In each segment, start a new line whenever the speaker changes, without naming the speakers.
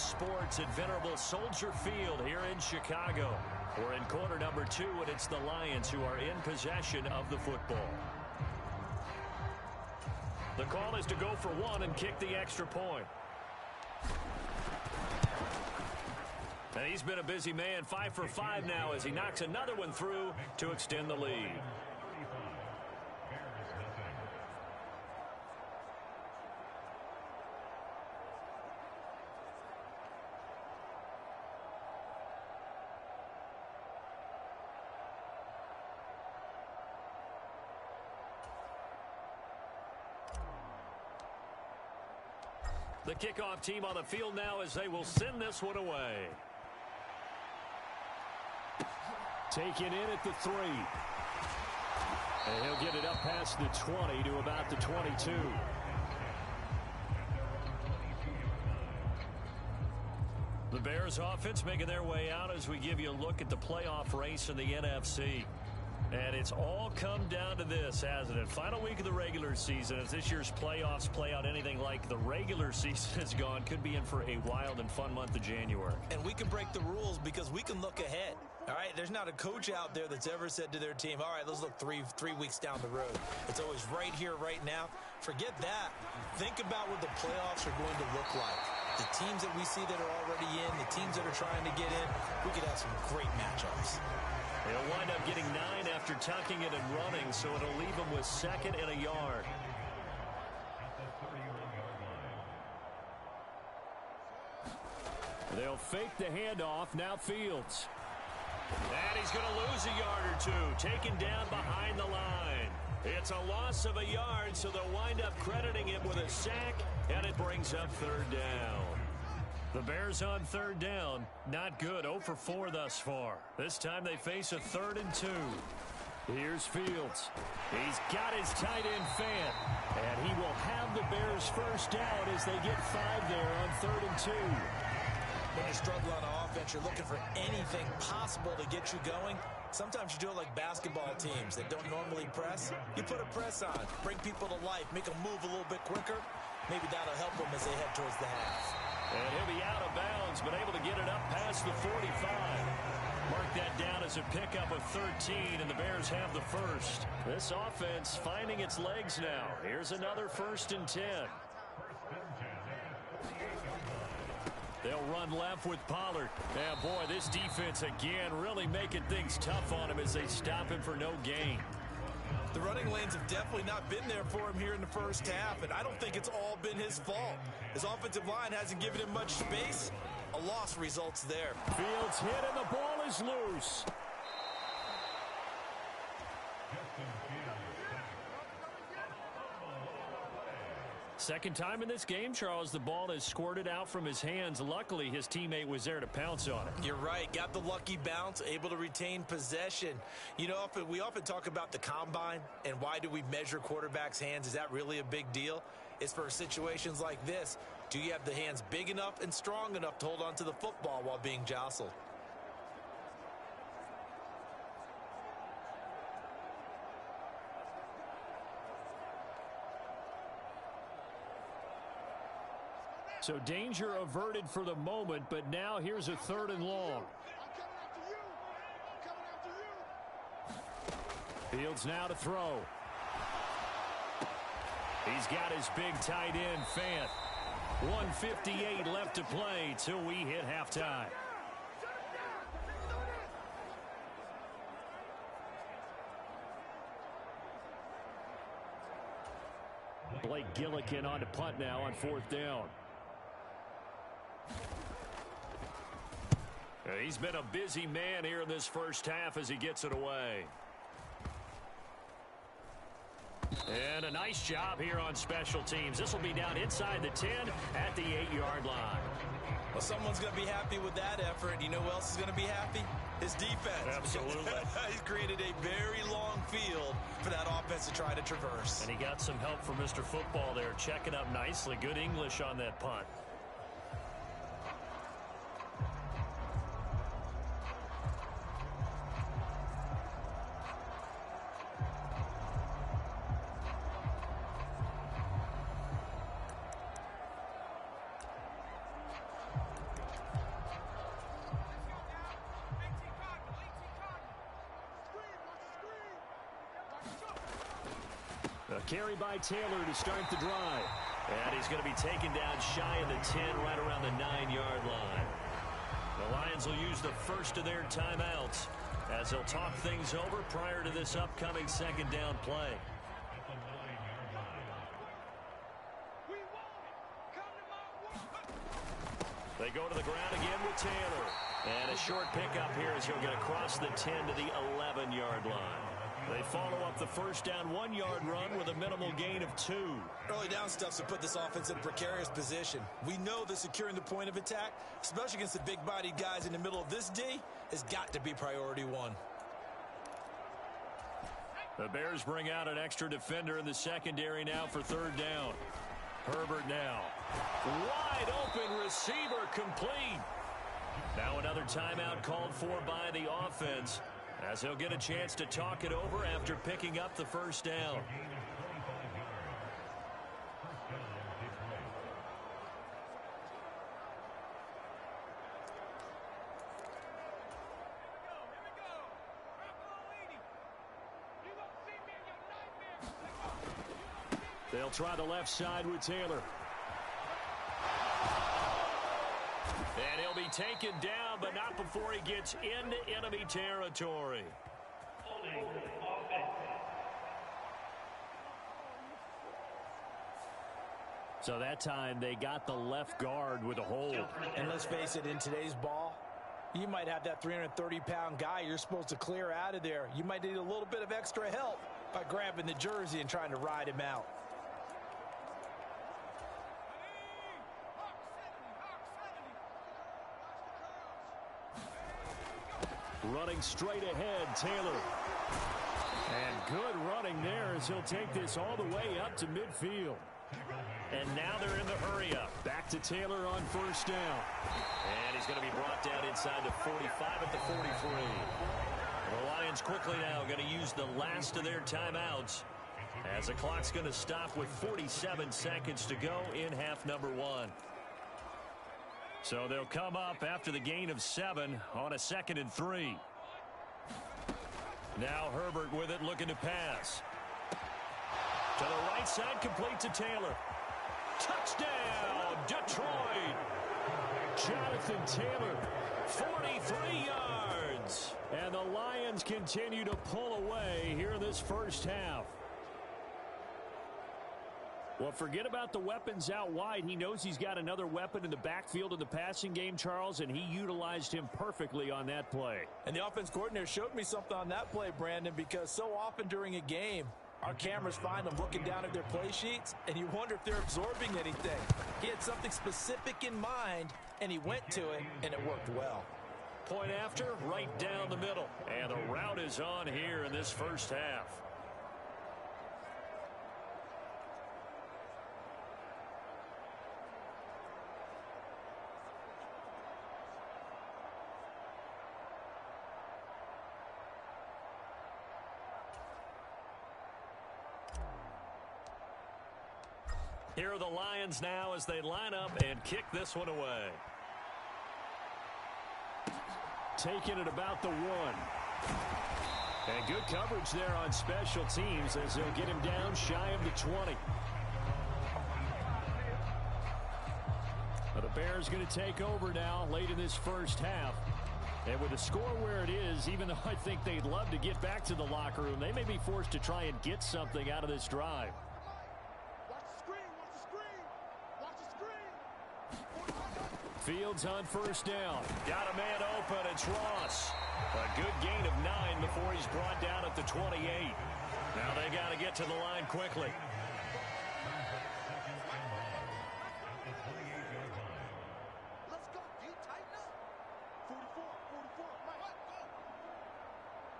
Sports at venerable Soldier Field here in Chicago. We're in quarter number 2, and it's the Lions who are in possession of the football. The call is to go for one and kick the extra point. And he's been a busy man, 5 for 5 now as he knocks another one through to extend the lead. The kickoff team on the field now as they will send this one away. Taken in at the 3. And he'll get it up past the 20 to about the 22. The Bears offense making their way out as we give you a look at the playoff race in the NFC. And it's all come down to this, hasn't it? Final week of the regular season. As this year's playoffs play out anything like the regular season has gone, could be in for a wild and fun month of January.
And we can break the rules because we can look ahead. All right, there's not a coach out there that's ever said to their team, all right, let's look three weeks down the road. It's always right here, right now. Forget that. Think about what the playoffs are going to look like. The teams that we see that are already in, the teams that are trying to get in, we could have some great matchups.
He'll wind up getting 9 after tucking it and running, so it'll leave him with 2nd and a yard. They'll fake the handoff. Now Fields. And he's going to lose a yard or two. Taken down behind the line. It's a loss of a yard, so they'll wind up crediting it with a sack, and it brings up 3rd down. The Bears on 3rd down. Not good. 0 for 4 thus far. This time they face a 3rd and 2. Here's Fields. He's got his tight end Fant. And he will have the Bears first down as they get 5 there on 3rd and 2.
When you struggle on offense, you're looking for anything possible to get you going. Sometimes you do it like basketball teams that don't normally press. You put a press on, bring people to life, make them move a little bit quicker. Maybe that'll help them as they head towards the half.
And he'll be out of bounds, but able to get it up past the 45. Mark that down as a pickup of 13, and the Bears have the first. This offense finding its legs now. Here's another 1st and 10. They'll run left with Pollard. Yeah, boy, this defense again really making things tough on him as they stop him for no gain.
The running lanes have definitely not been there for him here in the first half, and I don't think it's all been his fault. His offensive line hasn't given him much space. A loss results there.
Fields hit, and the ball is loose. Second time in this game, Charles, the ball has squirted out from his hands. Luckily, his teammate was there to pounce on it.
You're right. Got the lucky bounce, able to retain possession. You know, we often talk about the combine and why do we measure quarterbacks' hands. Is that really a big deal? It's for situations like this. Do you have the hands big enough and strong enough to hold on to the football while being jostled?
So danger averted for the moment, but now here's a 3rd and long. Fields now to throw. He's got his big tight end, Fant. 1:58 left to play till we hit halftime. Blake Gillikin on to punt now on 4th down. He's been a busy man here in this first half as he gets it away. And a nice job here on special teams. This will be down inside the 10 at the 8-yard line.
Well, someone's going to be happy with that effort. You know who else is going to be happy? His defense.
Absolutely.
He's created a very long field for that offense to try to traverse.
And he got some help from Mr. Football there, checking up nicely. Good English on that punt. carry by Taylor to start the drive. And he's going to be taken down shy of the 10, right around the 9-yard line. The Lions will use the first of their timeouts as they'll talk things over prior to this upcoming second down play. They go to the ground again with Taylor. And a short pickup here as he'll get across the 10 to the 11-yard line. They follow up the first down 1-yard run with a minimal gain of 2.
Early down stuff's to put this offense in a precarious position. We know that securing the point of attack, especially against the big-bodied guys in the middle of this D, has got to be priority one.
The Bears bring out an extra defender in the secondary now for third down. Herbert now. Wide open receiver complete. Now another timeout called for by the offense as he'll get a chance to talk it over after picking up the first down. They'll try the left side with Taylor. And he'll be taken down, but not before he gets into enemy territory. So that time they got the left guard with a hold.
And let's face it, in today's ball, you might have that 330-pound guy you're supposed to clear out of there. You might need a little bit of extra help by grabbing the jersey and trying to ride him out.
Running straight ahead, Taylor. And good running there as he'll take this all the way up to midfield. And now they're in the hurry-up. Back to Taylor on first down. And he's going to be brought down inside the 45 at the 43. The Lions quickly now going to use the last of their timeouts as the clock's going to stop with 47 seconds to go in half number 1. So they'll come up after the gain of 7 on a 2nd and 3. Now Herbert with it, looking to pass. To the right side, complete to Taylor. Touchdown, Detroit! Jonathan Taylor, 43 yards. And the Lions continue to pull away here in this first half. Well, forget about the weapons out wide. He knows he's got another weapon in the backfield in the passing game, Charles, and he utilized him perfectly on that play.
And the offense coordinator showed me something on that play, Brandon, because so often during a game, our cameras find them looking down at their play sheets, and you wonder if they're absorbing anything. He had something specific in mind, and he went to it, and it worked well.
Point after, right down the middle. And the route is on here in this first half. Here are the Lions now as they line up and kick this one away. Taking it about the 1. And good coverage there on special teams as they'll get him down shy of the 20. Well, the Bears going to take over now late in this first half. And with the score where it is, even though I think they'd love to get back to the locker room, they may be forced to try and get something out of this drive. Fields on first down. Got a man open. It's Ross. A good gain of 9 before he's brought down at the 28. Now they got to get to the line quickly.
Let's go. D, tighten up. 44, 44. Mike,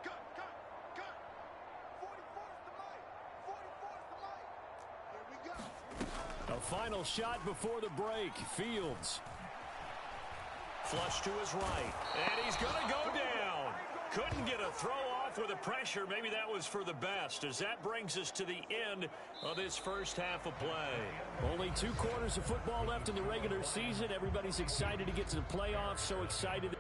go. Cut. 44's the mic. 44's the mic. Here we go.
A final shot before the break. Fields. Flush to his right. And he's going to go down. Couldn't get a throw off with the pressure. Maybe that was for the best, as that brings us to the end of this first half of play. Only 2 quarters of football left in the regular season. Everybody's excited to get to the playoffs, so excited.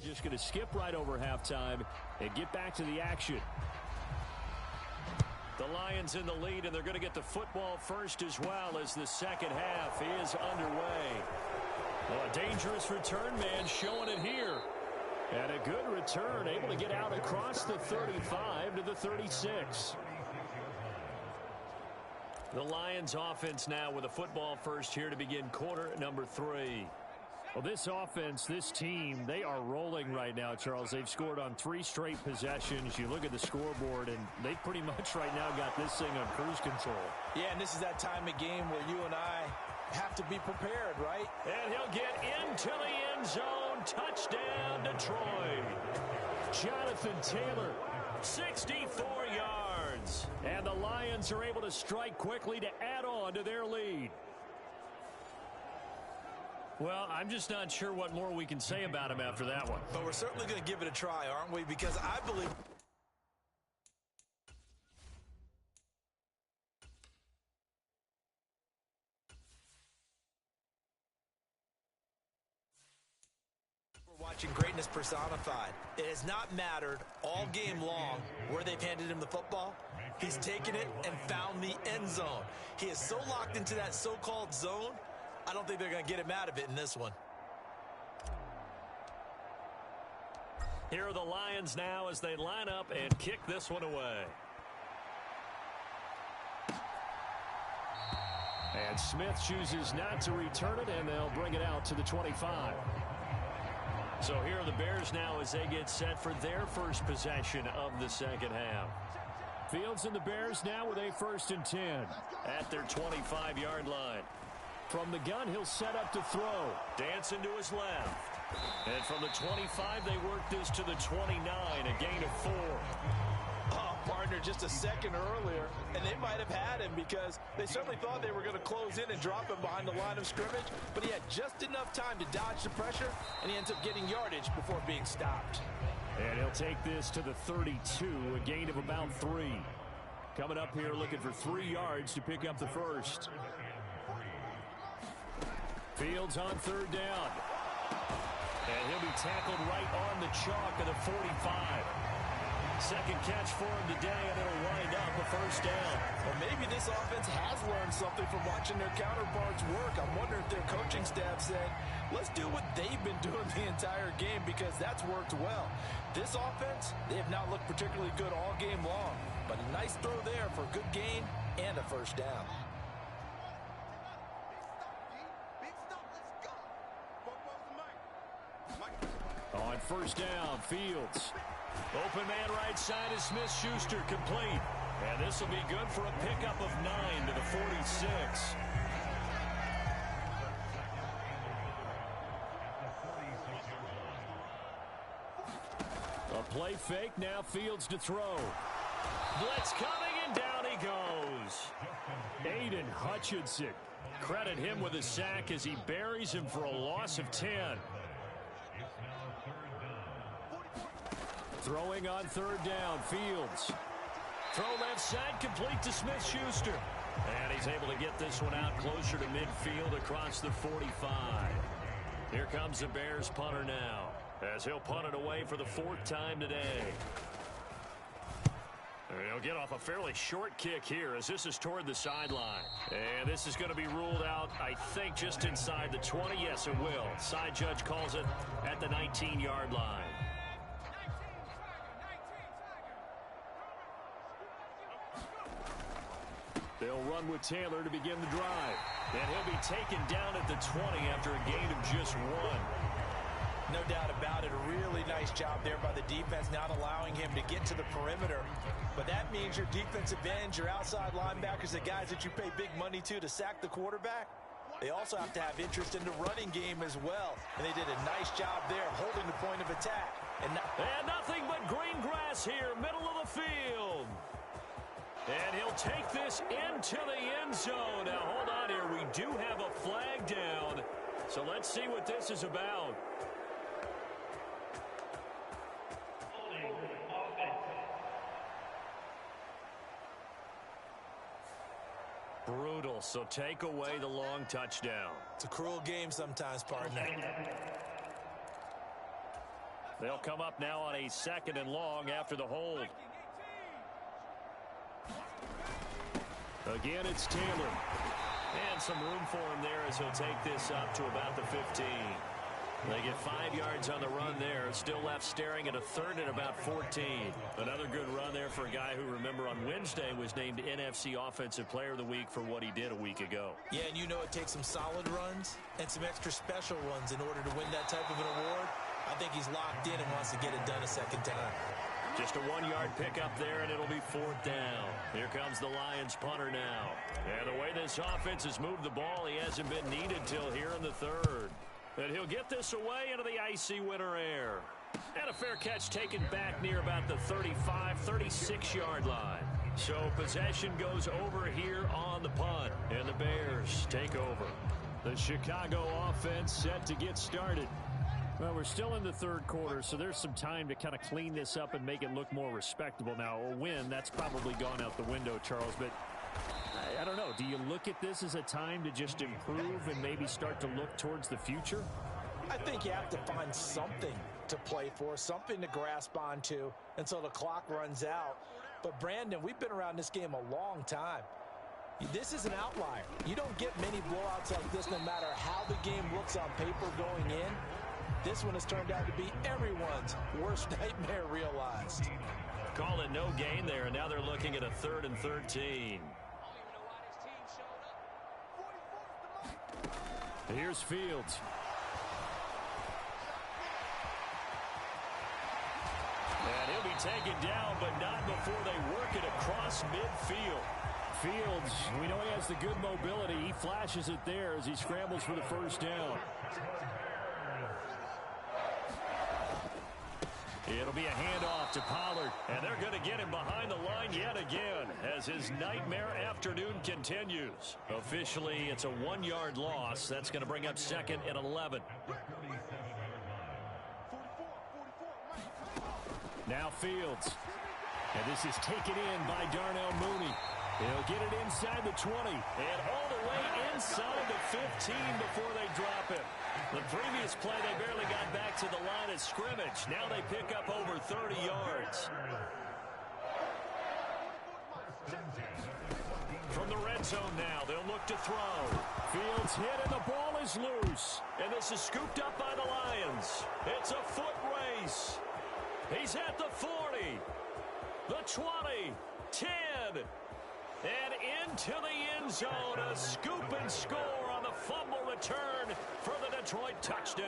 just going to skip right over halftime and get back to the action. The Lions in the lead, and they're going to get the football first as well as the second half is underway. Well, a dangerous return man showing it here. And a good return, able to get out across the 35 to the 36. The Lions offense now with a football first here to begin quarter number 3. Well, this offense, this team, they are rolling right now, Charles. They've scored on 3 straight possessions. You look at the scoreboard, and they pretty much right now got this thing on cruise control.
Yeah, and this is that time of game where you and I have to be prepared, right?
And he'll get into the end zone. Touchdown, Detroit. Jonathan Taylor, 64 yards. And the Lions are able to strike quickly to add on to their lead. Well, I'm just not sure what more we can say about him after that one.
But we're certainly going to give it a try, aren't we? Because I believe... we're watching greatness personified. It has not mattered all game long where they've handed him the football. He's taken it and found the end zone. He is so locked into that so-called zone, I don't think they're going to get him out of it in this one.
Here are the Lions now as they line up and kick this one away. And Smith chooses not to return it, and they'll bring it out to the 25. So here are the Bears now as they get set for their first possession of the second half. Fields and the Bears now with a 1st and 10 at their 25-yard line. From the gun, he'll set up to throw. Dancing to his left. And from the 25, they work this to the 29, a gain of 4.
Oh, partner, just a second earlier, and they might have had him because they certainly thought they were going to close in and drop him behind the line of scrimmage, but he had just enough time to dodge the pressure, and he ends up getting yardage before being stopped.
And he'll take this to the 32, a gain of about 3. Coming up here looking for 3 yards to pick up the first. Fields on 3rd down. And he'll be tackled right on the chalk of the 45. Second catch for him today, and it'll wind up a 1st down.
Well, maybe this offense has learned something from watching their counterparts work. I'm wondering if their coaching staff said, let's do what they've been doing the entire game because that's worked well. This offense, they have not looked particularly good all game long, but a nice throw there for a good gain and a 1st down.
On 1st down, Fields. Open man right side is Smith-Schuster, complete. And this will be good for a pickup of 9 to the 46. A play fake, now Fields to throw. Blitz coming, and down he goes. Aiden Hutchinson. Credit him with a sack as he buries him for a loss of 10. Throwing on 3rd down, Fields. Throw left side, complete to Smith-Schuster. And he's able to get this one out closer to midfield across the 45. Here comes the Bears punter now, as he'll punt it away for the 4th time today. He'll get off a fairly short kick here as this is toward the sideline. And this is going to be ruled out, I think, just inside the 20. Yes, it will. Side judge calls it at the 19-yard line. They'll run with Taylor to begin the drive. And he'll be taken down at the 20 after a gain of just 1.
No doubt about it. A really nice job there by the defense, not allowing him to get to the perimeter. But that means your defensive ends, your outside linebackers, the guys that you pay big money to sack the quarterback, they also have to have interest in the running game as well. And they did a nice job there holding the point of attack. And
nothing but green grass here, middle of the field. And he'll take this into the end zone. Now, hold on here. We do have a flag down. So let's see what this is about. Brutal. So take away the long touchdown.
It's a cruel game sometimes, partner.
They'll come up now on a 2nd and long after the hold. Again, it's Taylor. And some room for him there as he'll take this up to about the 15. They get 5 yards on the run there. Still left staring at a 3rd and about 14. Another good run there for a guy who, remember, on Wednesday was named NFC Offensive Player of the Week for what he did a week ago.
Yeah, and you know it takes some solid runs and some extra special ones in order to win that type of an award. I think he's locked in and wants to get it done a second time.
Just a 1-yard pickup there, and it'll be 4th down. Here comes the Lions punter now. And the way this offense has moved the ball, he hasn't been needed till here in the 3rd. And he'll get this away into the icy winter air. And a fair catch taken back near about the 35, 36-yard line. So possession goes over here on the punt. And the Bears take over. The Chicago offense set to get started. Well, we're still in the 3rd quarter, so there's some time to kind of clean this up and make it look more respectable. Now, a win, that's probably gone out the window, Charles, but I don't know. Do you look at this as a time to just improve and maybe start to look towards the future?
I think you have to find something to play for, something to grasp onto until the clock runs out. But, Brandon, we've been around this game a long time. This is an outlier. You don't get many blowouts like this no matter how the game looks on paper going in. This one has turned out to be everyone's worst nightmare realized.
Call it no gain there, and now they're looking at a 3rd and 13. Here's Fields. And he'll be taken down, but not before they work it across midfield. Fields, we know he has the good mobility. He flashes it there as he scrambles for the 1st down. It'll be a handoff to Pollard, and they're going to get him behind the line yet again as his nightmare afternoon continues. Officially, it's a 1-yard loss. That's going to bring up 2nd and 11. Now Fields. And this is taken in by Darnell Mooney. He'll get it inside the 20 and all the way inside the 15 before they drop it. The previous play, they barely got back to the line of scrimmage. Now they pick up over 30 yards. From the red zone now, they'll look to throw. Fields hit and the ball is loose. And this is scooped up by the Lions. It's a foot race. He's at the 40, the 20, 10, and into the end zone. A scoop and score on the fumble return for the Detroit touchdown.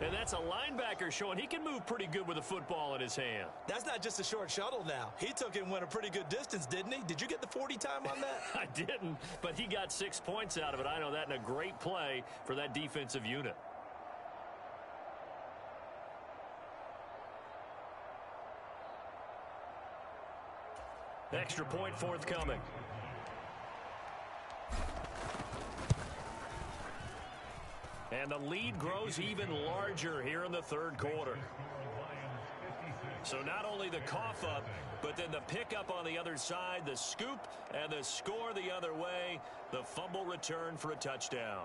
And that's a linebacker showing he can move pretty good with a football in his hand.
That's not just a short shuttle now. He took it and went a pretty good distance, didn't he? Did you get the 40 time on that?
I didn't, but he got 6 points out of it. I know that in a great play for that defensive unit. Extra point forthcoming. And the lead grows even larger here in the 3rd quarter. So not only the cough up, but then the pickup on the other side, the scoop, and the score the other way. The fumble return for a touchdown.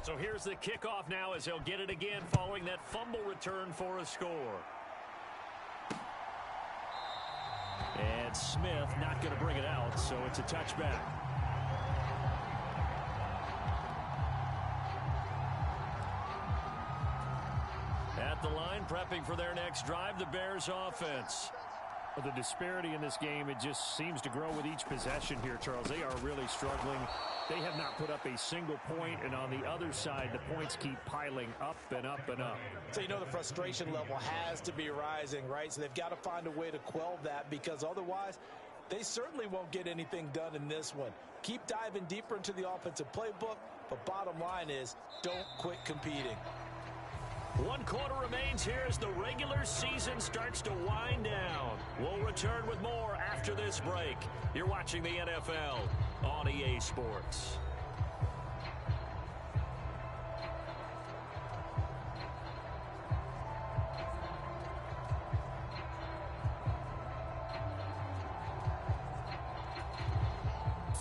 So here's the kickoff now as they'll get it again following that fumble return for a score. And Smith not going to bring it out, so it's a touchback. At the line, prepping for their next drive, the Bears offense. The disparity in this game, it just seems to grow with each possession here, Charles. They are really struggling. They have not put up a single point, and on the other side, the points keep piling up and up and up.
So you know the frustration level has to be rising, right? So they've got to find a way to quell that, because otherwise they certainly won't get anything done in this one. Keep diving deeper into the offensive playbook, but bottom line is don't quit competing.
1 quarter remains here as the regular season starts to wind down. We'll return with more after this break. You're watching the NFL on EA Sports.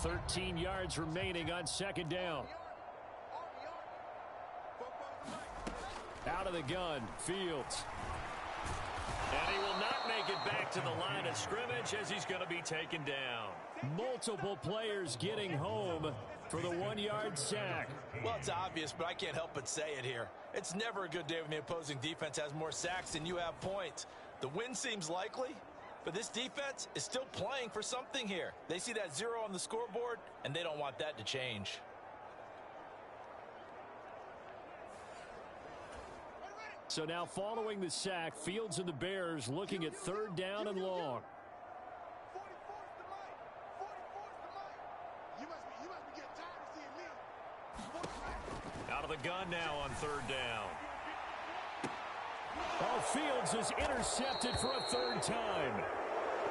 13 yards remaining on second down. Out of the gun, Fields. And he will not make it back to the line of scrimmage as he's going to be taken down. Multiple players getting home for the 1-yard sack.
Well, it's obvious, but I can't help but say it here. It's never a good day when the opposing defense has more sacks than you have points. The win seems likely, but this defense is still playing for something here. They see that 0 on the scoreboard, and they don't want that to change.
So now following the sack, Fields and the Bears looking at 3rd down and long. Out of the gun now on 3rd down. Oh, Fields is intercepted for a 3rd time.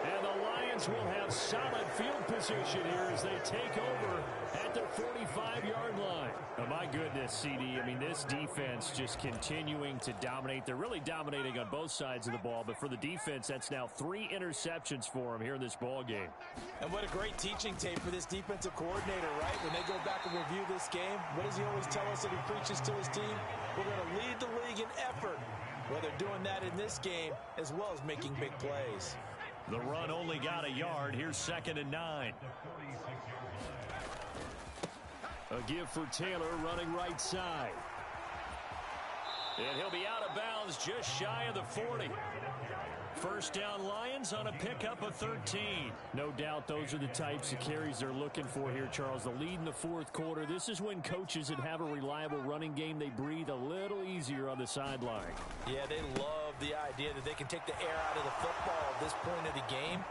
And the Lions will have solid field position here as they take over at their 45-yard line. Oh, my goodness, CD. I mean, this defense just continuing to dominate. They're really dominating on both sides of the ball. But for the defense, that's now 3 interceptions for them here in this ball game.
And what a great teaching tape for this defensive coordinator, right? When they go back and review this game, what does he always tell us that he preaches to his team? We're going to lead the league in effort. Well, they're doing that in this game as well as making big plays.
The run only got a yard. Here's 2nd and 9. A give for Taylor running right side. And he'll be out of bounds just shy of the 40. First down Lions on a pickup of 13. No doubt those are the types of carries they're looking for here, Charles. The lead in the 4th quarter. This is when coaches that have a reliable running game, they breathe a little easier on the sideline.
Yeah, they love the idea that they can take the air out of the football at this point of the game.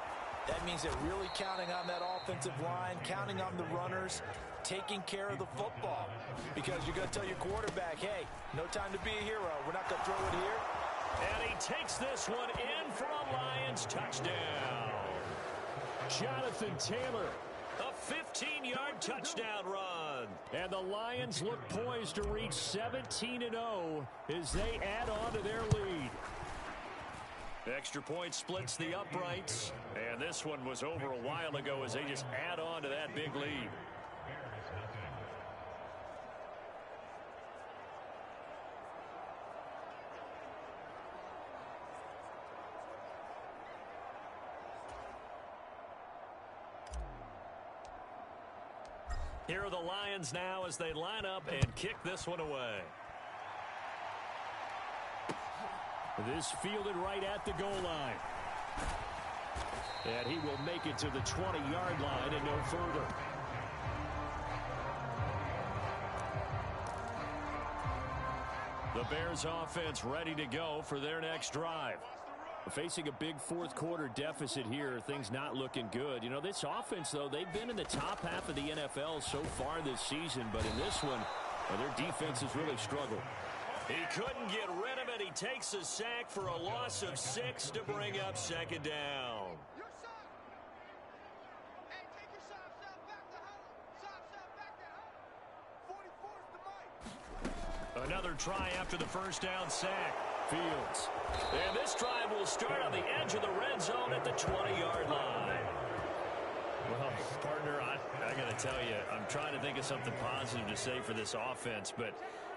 That means they're really counting on that offensive line, counting on the runners, taking care of the football. Because you're going to tell your quarterback, hey, no time to be a hero. We're not going to throw it here.
And he takes this one in for a Lions touchdown. Jonathan Taylor, a 15-yard touchdown run. And the Lions look poised to reach 17-0 as they add on to their lead. Extra point splits the uprights. And this one was over a while ago as they just add on to that big lead. Here are the Lions now as they line up and kick this one away. This fielded right at the goal line. And he will make it to the 20-yard line and no further. The Bears offense ready to go for their next drive. Facing a big 4th quarter deficit here, things not looking good. You know, this offense, though, they've been in the top half of the NFL so far this season, but in this one, their defense has really struggled. He couldn't get rid of it. He takes a sack for a loss of 6 to bring up 2nd down. Another try after the first down sack. Fields. And this drive will start on the edge of the red zone at the 20-yard line. Well, partner, I got to tell you, I'm trying to think of something positive to say for this offense, but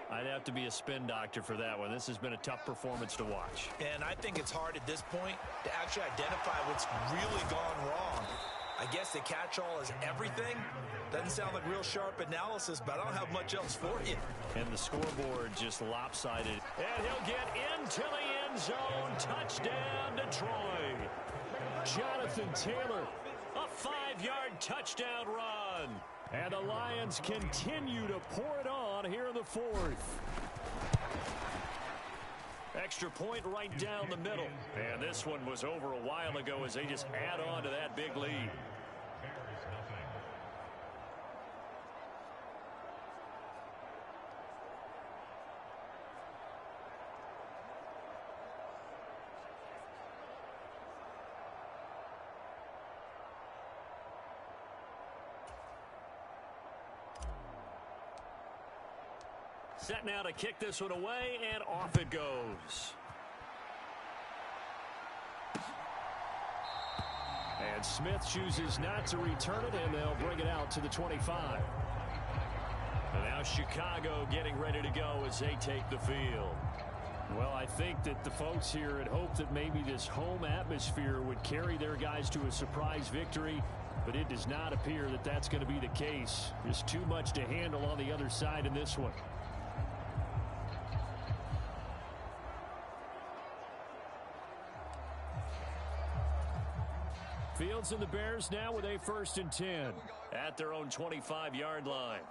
I'd have to be a spin doctor for that one. This has been a tough performance to watch.
And I think it's hard at this point to actually identify what's really gone wrong. I guess the catch-all is everything. Doesn't sound like real sharp analysis, but I don't have much else for you.
And the scoreboard just lopsided. And he'll get into the end zone. Touchdown, Detroit. Jonathan Taylor, a 5-yard touchdown run. And the Lions continue to pour it on here in the 4th. Extra point right down the middle. And this one was over a while ago as they just add on to that big lead. Set now to kick this one away, and off it goes. And Smith chooses not to return it, and they'll bring it out to the 25. And now Chicago getting ready to go as they take the field. Well, I think that the folks here had hoped that maybe this home atmosphere would carry their guys to a surprise victory, but it does not appear that that's going to be the case. There's too much to handle on the other side in this one. Fields and the Bears now with a 1st and 10 at their own 25-yard line.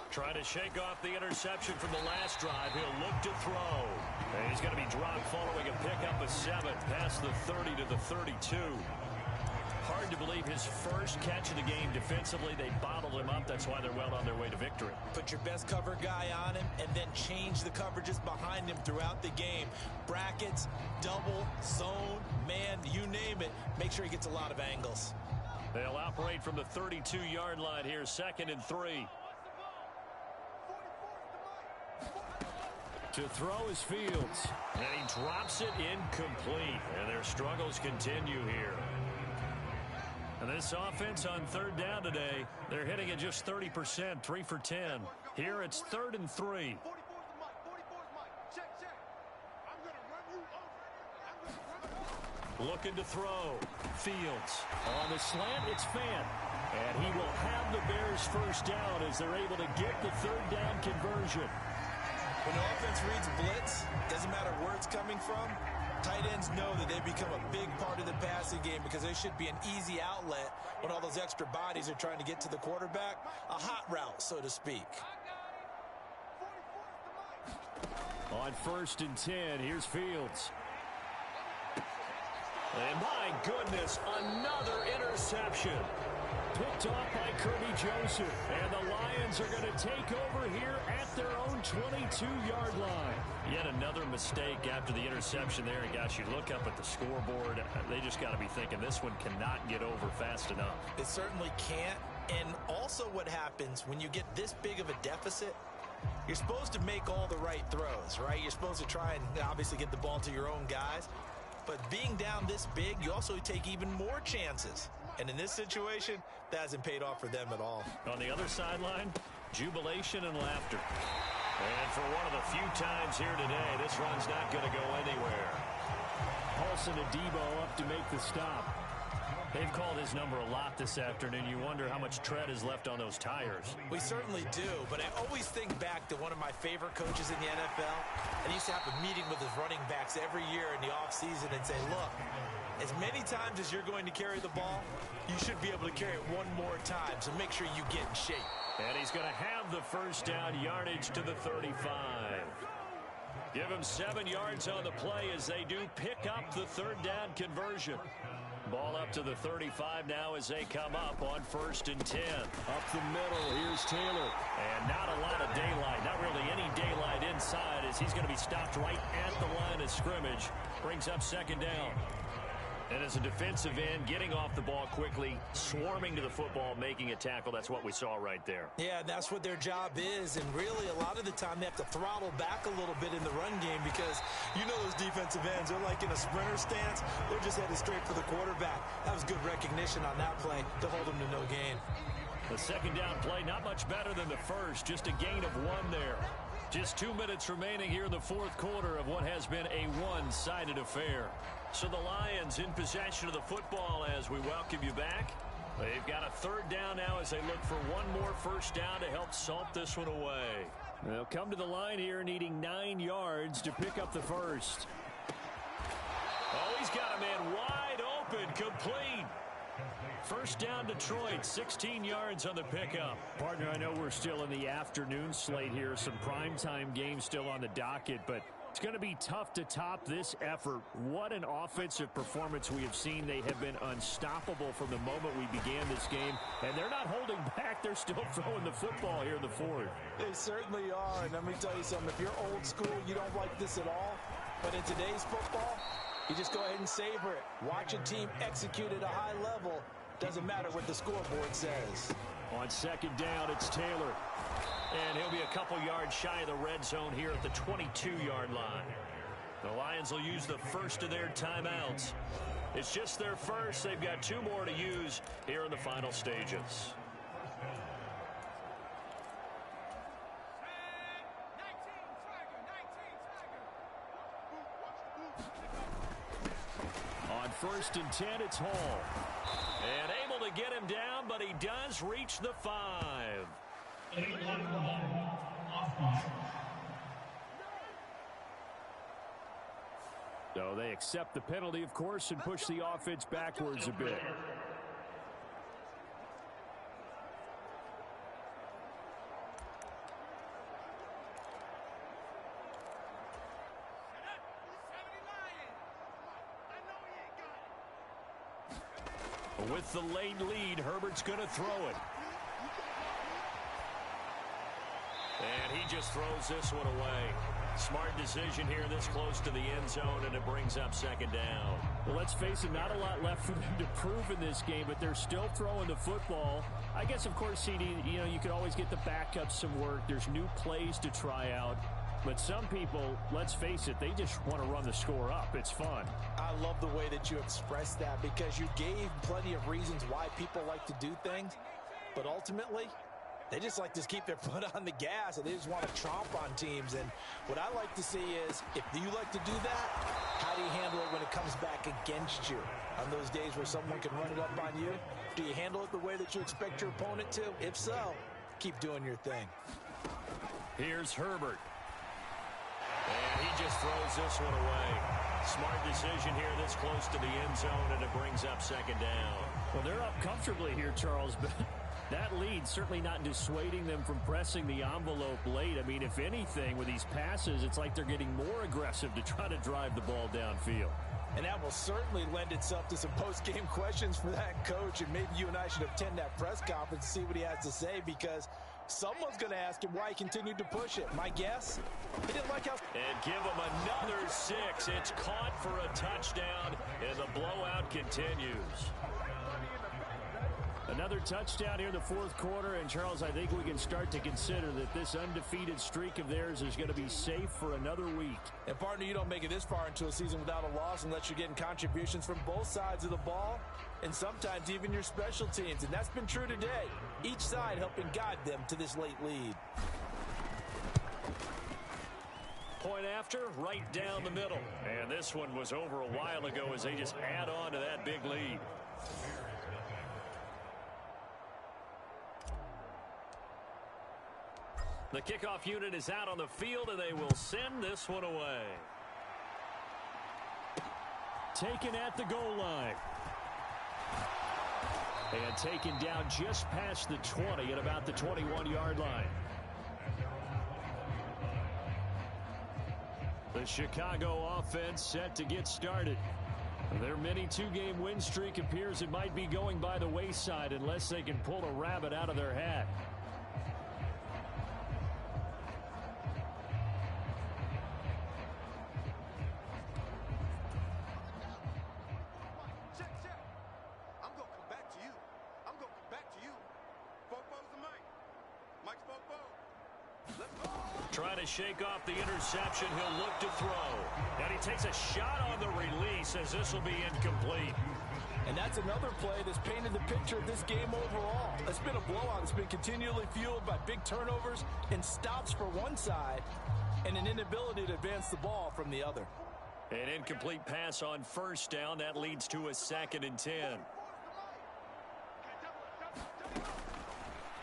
Trying to shake off the interception from the last drive. He'll look to throw. And he's going to be dropped following a pickup of 7 past the 30 to the 32. Hard to believe his first catch of the game defensively. They bottled him up. That's why they're well on their way to victory.
Put your best cover guy on him and then change the coverages behind him throughout the game. Brackets, double, zone, man, you name it. Make sure he gets a lot of angles.
They'll operate from the 32-yard line here, 2nd and 3. To throw is Fields. And he drops it incomplete. And their struggles continue here. And this offense on 3rd down today, they're hitting at just 30%, 3 for 10. Here it's 3rd and 3. Looking to throw. Fields on the slant. It's Fant. And he will have the Bears 1st down as they're able to get the 3rd down conversion.
When the offense reads blitz, doesn't matter where it's coming from, tight ends know that they become a big part of the passing game because they should be an easy outlet when all those extra bodies are trying to get to the quarterback. A hot route, so to speak.
On 1st and 10, here's Fields. And my goodness, another interception. Picked off by Kirby Joseph. And the Lions are going to take over here at their own 22-yard line. Yet another mistake after the interception there. And gosh, you look up at the scoreboard, they just got to be thinking this one cannot get over fast enough.
It certainly can't. And also what happens when you get this big of a deficit, you're supposed to make all the right throws, right? You're supposed to try and obviously get the ball to your own guys. But being down this big, you also take even more chances. And in this situation, that hasn't paid off for them at all.
On the other sideline, jubilation and laughter. And for one of the few times here today, this run's not going to go anywhere. Paulson and Debo up to make the stop. They've called his number a lot this afternoon. You wonder how much tread is left on those tires.
We certainly do, but I always think back to one of my favorite coaches in the NFL. And he used to have a meeting with his running backs every year in the offseason and say, look, as many times as you're going to carry the ball, you should be able to carry it one more time, so make sure you get in shape.
And he's going to have the 1st down, yardage to the 35. Give him 7 yards on the play as they do pick up the 3rd down conversion. Ball up to the 35 now as they come up on 1st and 10. Up the middle, here's Taylor. And not a lot of daylight, not really any daylight inside as he's going to be stopped right at the line of scrimmage. Brings up 2nd down. And as a defensive end, getting off the ball quickly, swarming to the football, making a tackle, that's what we saw right there.
Yeah, that's what their job is, and really a lot of the time they have to throttle back a little bit in the run game because you know those defensive ends, they're like in a sprinter stance, they're just headed straight for the quarterback. That was good recognition on that play to hold them to no gain.
The 2nd down play, not much better than the first, just a gain of 1 there. Just 2 minutes remaining here in the 4th quarter of what has been a one-sided affair. So the Lions in possession of the football as we welcome you back. They've got a 3rd down now as they look for one more 1st down to help salt this one away. They'll come to the line here needing 9 yards to pick up the 1st. Oh, he's got a man wide open, complete. 1st down Detroit, 16 yards on the pickup. Partner, I know we're still in the afternoon slate here. Some primetime games still on the docket, but it's going to be tough to top this effort. What an offensive performance we have seen. They have been unstoppable from the moment we began this game, and they're not holding back. They're still throwing the football here in the 4th.
They certainly are, and let me tell you something. If you're old school, you don't like this at all, but in today's football, you just go ahead and savor it. Watch a team execute at a high level. Doesn't matter what the scoreboard says.
On 2nd down, it's Taylor. And he'll be a couple yards shy of the red zone here at the 22-yard line. The Lions will use the first of their timeouts. It's just their first. They've got 2 more to use here in the final stages. On 1st and 10, it's Hall. And able to get him down, but he does reach the 5. So they accept the penalty, of course, and push the offense backwards a bit. With the late lead, Herbert's going to throw it. And he just throws this one away. Smart decision here this close to the end zone, and it brings up 2nd down. Well, let's face it, not a lot left for them to prove in this game, but they're still throwing the football. I guess, of course, CD, you could always get the backups some work. There's new plays to try out. But some people, let's face it, they just want to run the score up. It's fun.
I love the way that you expressed that, because you gave plenty of reasons why people like to do things. But ultimately, they just like to keep their foot on the gas, and they just want to tromp on teams. And what I like to see is, if you like to do that, how do you handle it when it comes back against you? On those days where someone can run it up on you, do you handle it the way that you expect your opponent to? If so, keep doing your thing.
Here's Herbert. And he just throws this one away. Smart decision here this close to the end zone, and it brings up 2nd down. Well, they're up comfortably here, Charles, but that lead certainly not dissuading them from pressing the envelope late. I mean, if anything, with these passes, it's like they're getting more aggressive to try to drive the ball downfield.
And that will certainly lend itself to some post-game questions for that coach, and maybe you and I should attend that press conference and see what he has to say, because someone's going to ask him why he continued to push it. My guess, he didn't like how...
And give him another 6. It's caught for a touchdown, and the blowout continues. Another touchdown here in the 4th quarter, and Charles, I think we can start to consider that this undefeated streak of theirs is going to be safe for another week.
And partner, you don't make it this far into a season without a loss unless you're getting contributions from both sides of the ball, and sometimes even your special teams, and that's been true today. Each side helping guide them to this late lead.
Point after, right down the middle. And this one was over a while ago as they just add on to that big lead. The kickoff unit is out on the field, and they will send this one away. Taken at the goal line. And taken down just past the 20 at about the 21-yard line. The Chicago offense set to get started. Their mini 2-game win streak appears it might be going by the wayside unless they can pull a rabbit out of their hat. Trying to shake off the interception. He'll look to throw. And he takes a shot on the release as this will be incomplete.
And that's another play that's painted the picture of this game overall. It's been a blowout. It's been continually fueled by big turnovers and stops for one side and an inability to advance the ball from the other.
An incomplete pass on 1st down. That leads to a 2nd and 10.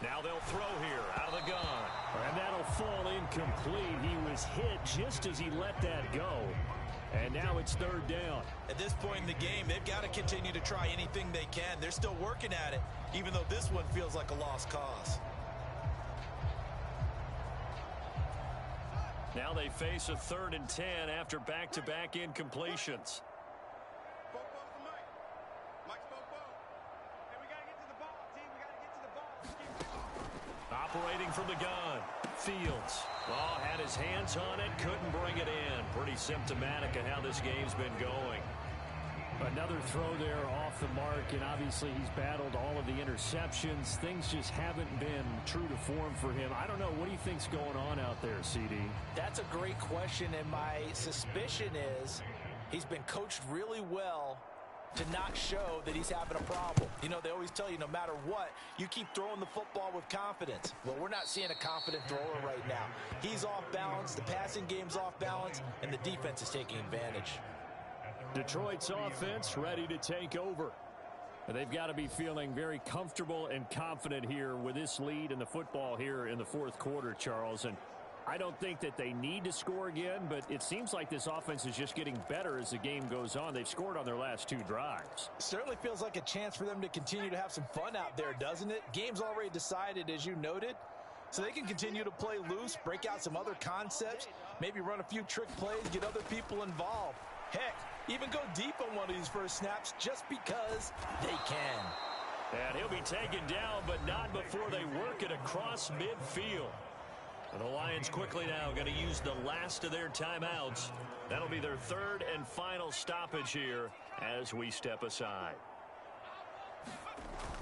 Now they'll throw here out of the gun. And that'll fall incomplete. He was hit just as he let that go. And now it's 3rd down.
At this point in the game, they've got to continue to try anything they can. They're still working at it, even though this one feels like a lost cause.
Now they face a 3rd and 10 after back-to-back incompletions. Operating from the gun, Fields. Oh, had his hands on it, couldn't bring it in. Pretty symptomatic of how this game's been going. Another throw there off the mark, and obviously he's battled all of the interceptions. Things just haven't been true to form for him. I don't know. What do you think's going on out there, CD?
That's a great question, and my suspicion is he's been coached really well to not show that he's having a problem. You know, they always tell you no matter what, you keep throwing the football with confidence. Well, we're not seeing a confident thrower right now. He's off balance, the passing game's off balance, and the defense is taking advantage.
Detroit's offense ready to take over. And they've got to be feeling very comfortable and confident here with this lead in the football here in the fourth quarter, Charles. And I don't think that they need to score again, but it seems like this offense is just getting better as the game goes on. They've scored on their last 2 drives.
Certainly feels like a chance for them to continue to have some fun out there, doesn't it? Game's already decided, as you noted. So they can continue to play loose, break out some other concepts, maybe run a few trick plays, get other people involved. Heck, even go deep on one of these first snaps just because they can.
And he'll be taken down, but not before they work it across midfield. And the Lions quickly now going to use the last of their timeouts. That'll be their 3rd and final stoppage here as we step aside.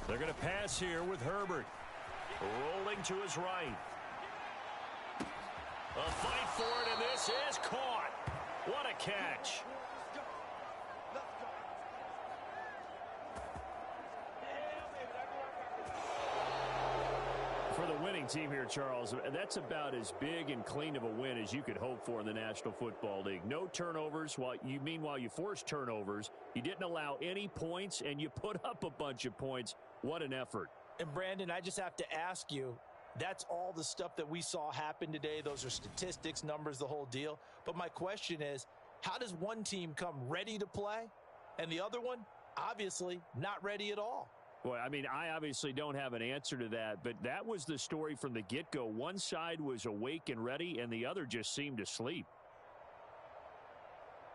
They're going to pass here with Herbert. Rolling to his right. A fight for it, and this is caught. What a catch. For the winning team here, Charles, that's about as big and clean of a win as you could hope for in the National Football League. No turnovers. Meanwhile, you forced turnovers. You didn't allow any points, and you put up a bunch of points. What an effort.
And, Brandon, I just have to ask you, that's all the stuff that we saw happen today. Those are statistics, numbers, the whole deal. But my question is, how does one team come ready to play, and the other one, obviously, not ready at all?
Boy, I mean, I obviously don't have an answer to that, but that was the story from the get-go. One side was awake and ready, and the other just seemed to sleep.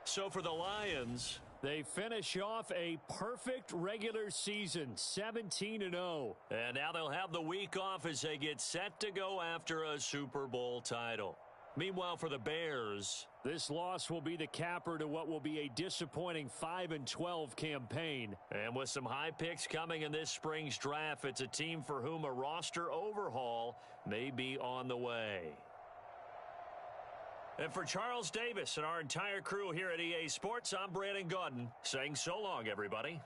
So for the Lions, they finish off a perfect regular season, 17-0. And now they'll have the week off as they get set to go after a Super Bowl title. Meanwhile, for the Bears, this loss will be the capper to what will be a disappointing 5-12 campaign. And with some high picks coming in this spring's draft, it's a team for whom a roster overhaul may be on the way. And for Charles Davis and our entire crew here at EA Sports, I'm Brandon Gaudin saying so long, everybody.